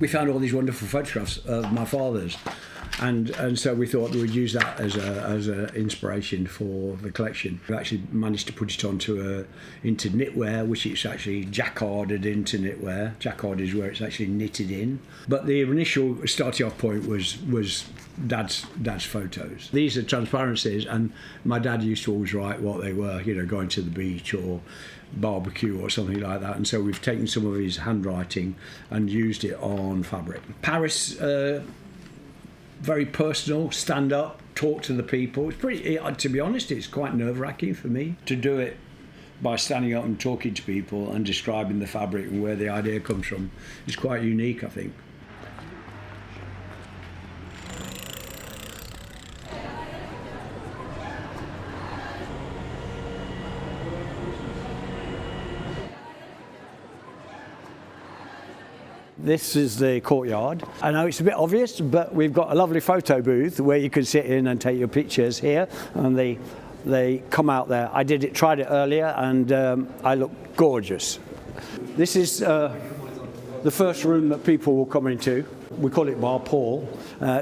we found all these wonderful photographs of my father's, and so we thought we would use that as a inspiration for the collection. We actually managed to put it into knitwear, which it's actually jacquarded into knitwear. Jacquard is where it's actually knitted in. But the initial starting off point was Dad's photos. These are transparencies, and my dad used to always write what they were, you know, going to the beach or barbecue or something like that, and so we've taken some of his handwriting and used it on fabric. Paris, very personal, stand up, talk to the people. It's pretty, to be honest, it's quite nerve-wracking for me to do it by standing up and talking to people and describing the fabric and where the idea comes from. It's quite unique, I think. This is the courtyard. I know it's a bit obvious, but we've got a lovely photo booth where you can sit in and take your pictures here, and they come out there. I tried it earlier, and I look gorgeous. This is the first room that people will come into. We call it Bar Paul,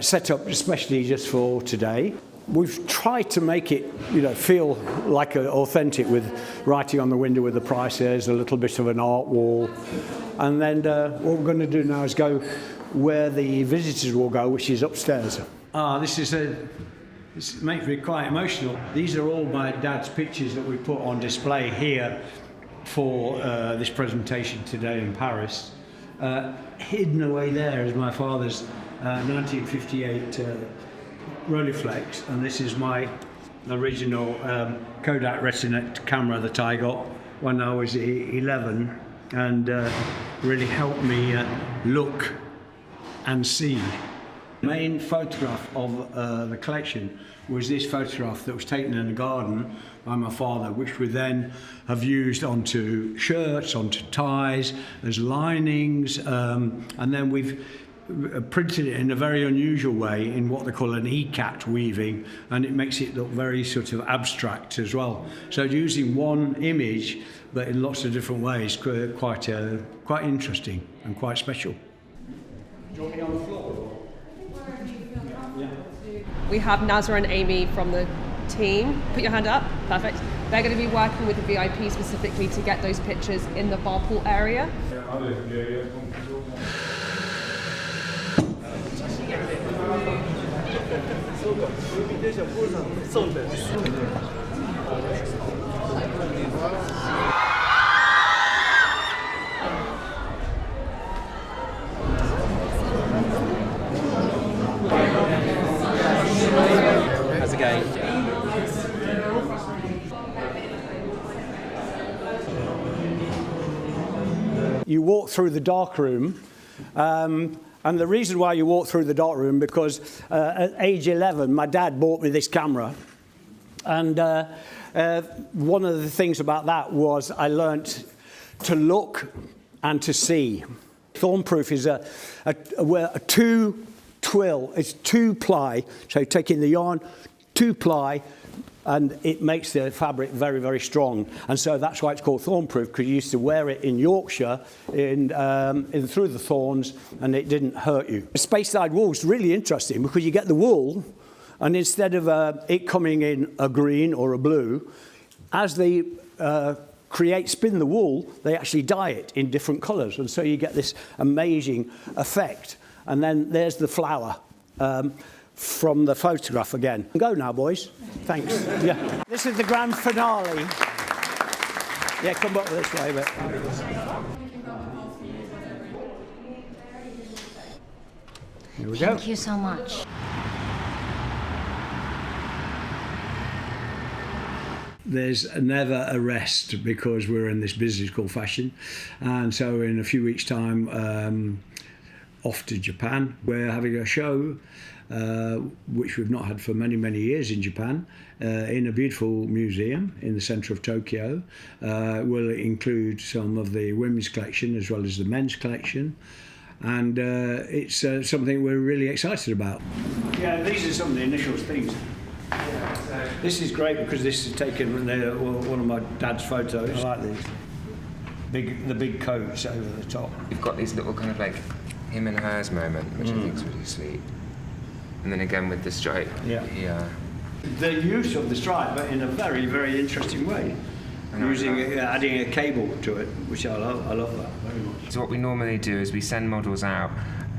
set up especially just for today. We've tried to make it, you know, feel like authentic, with writing on the window with the prices, a little bit of an art wall. And then what we're going to do now is go where the visitors will go, which is upstairs. This makes me quite emotional. These are all my dad's pictures that we put on display here for this presentation today in Paris. Hidden away there is my father's 1958 Rolleiflex, and this is my original Kodak Retina camera that I got when I was 11, and really helped me look and see. The main photograph of the collection was this photograph that was taken in the garden by my father, which we then have used onto shirts, onto ties, as linings, and then we've printed it in a very unusual way in what they call an ECAT weaving, and it makes it look very sort of abstract as well. So using one image but in lots of different ways, quite interesting and quite special. Do you want me on the floor? Yeah. We have Nazra and Amy from the team. Put your hand up. Perfect. They're going to be working with the VIP specifically to get those pictures in the bar pool area. How's it going? You walk through the dark room, and the reason why you walk through the dark room, because at age 11 my dad bought me this camera, and one of the things about that was I learnt to look and to see. Thornproof is a two-twill, it's two-ply, so taking the yarn, two-ply, and it makes the fabric very, very strong. And so that's why it's called Thornproof, because you used to wear it in Yorkshire in through the thorns, and it didn't hurt you. The space-side wool is really interesting because you get the wool, and instead of it coming in a green or a blue, as they spin the wool, they actually dye it in different colours, and so you get this amazing effect. And then there's the flower from the photograph again. Go now, boys. Thanks. Yeah. This is the grand finale. Yeah, come up this way, but. Here we go. Thank you so much. There's never a rest because we're in this business called fashion, and so in a few weeks' time, off to Japan. We're having a show which we've not had for many, many years in Japan, in a beautiful museum in the centre of Tokyo. Will include some of the women's collection as well as the men's collection, and it's something we're really excited about. Yeah, these are some of the initial things. This is great because this is taken one of my dad's photos. I like these. The big coats over the top. You've got these little kind of like him and hers moment, which I think is really sweet. And then again with the stripe here. The use of the stripe, but in a very, very interesting way. Adding a cable to it, which I love that very much. So what we normally do is we send models out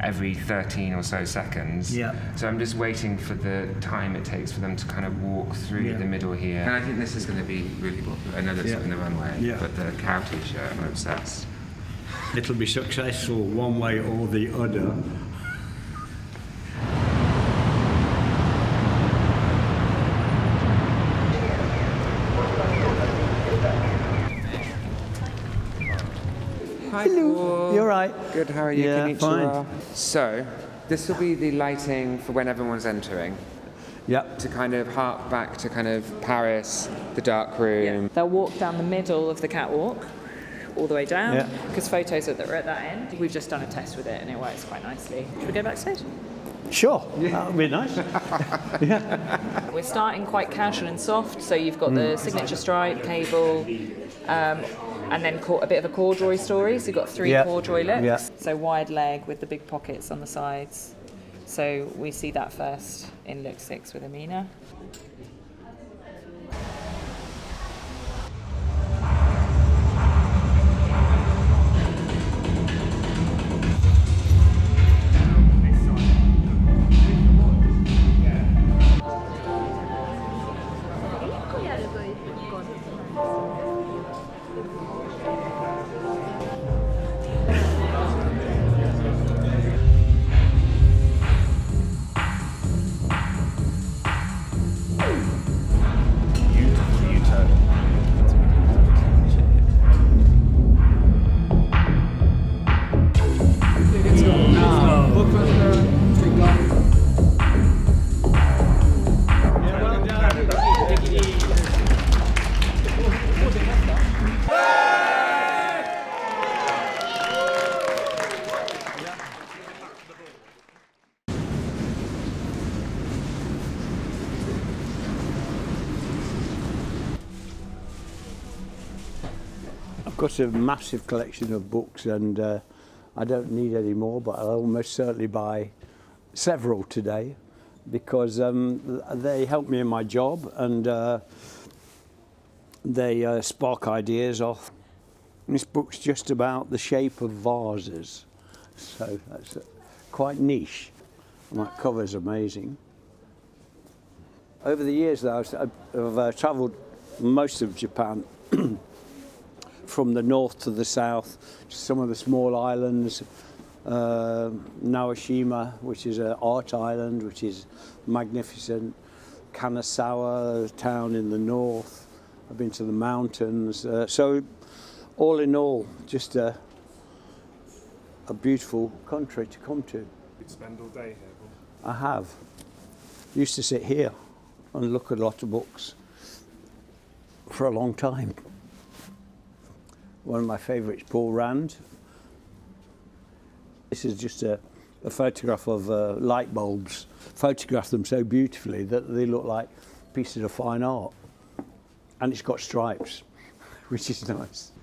every 13 or so seconds. Yeah. So I'm just waiting for the time it takes for them to kind of walk through the middle here. And I think this is going to be really popular. I know that's in the runway, but the cow t-shirt, I'm obsessed. It'll be successful one way or the other. Hi, Hello. Paul. You're right. Good, how are you? Yeah, Konnichiwa. fine. So, this will be the lighting for when everyone's entering. Yep. To kind of hark back to kind of Paris, the dark room. They'll walk down the middle of the catwalk, all the way down, because photos are at that end. We've just done a test with it and it works quite nicely. Should we go backstage? Sure. That would be nice. We're starting quite casual and soft, so you've got the signature stripe, cable, and then a bit of a corduroy story. So you've got 3 corduroy looks. Yeah. So wide leg with the big pockets on the sides. So we see that first in look 6 with Amina. I've got a massive collection of books and I don't need any more, but I'll almost certainly buy several today because they help me in my job and they spark ideas off. This book's just about the shape of vases, so that's quite niche, and that cover's amazing. Over the years though, I've travelled most of Japan from the north to the south, some of the small islands, Naoshima, which is an art island, which is magnificent, Kanazawa, a town in the north. I've been to the mountains. So all in all, just a beautiful country to come to. You'd spend all day here, Paul. I have. Used to sit here and look at a lot of books for a long time. One of my favourites, Paul Rand. This is just a photograph of light bulbs. Photographed them so beautifully that they look like pieces of fine art. And it's got stripes, which is nice.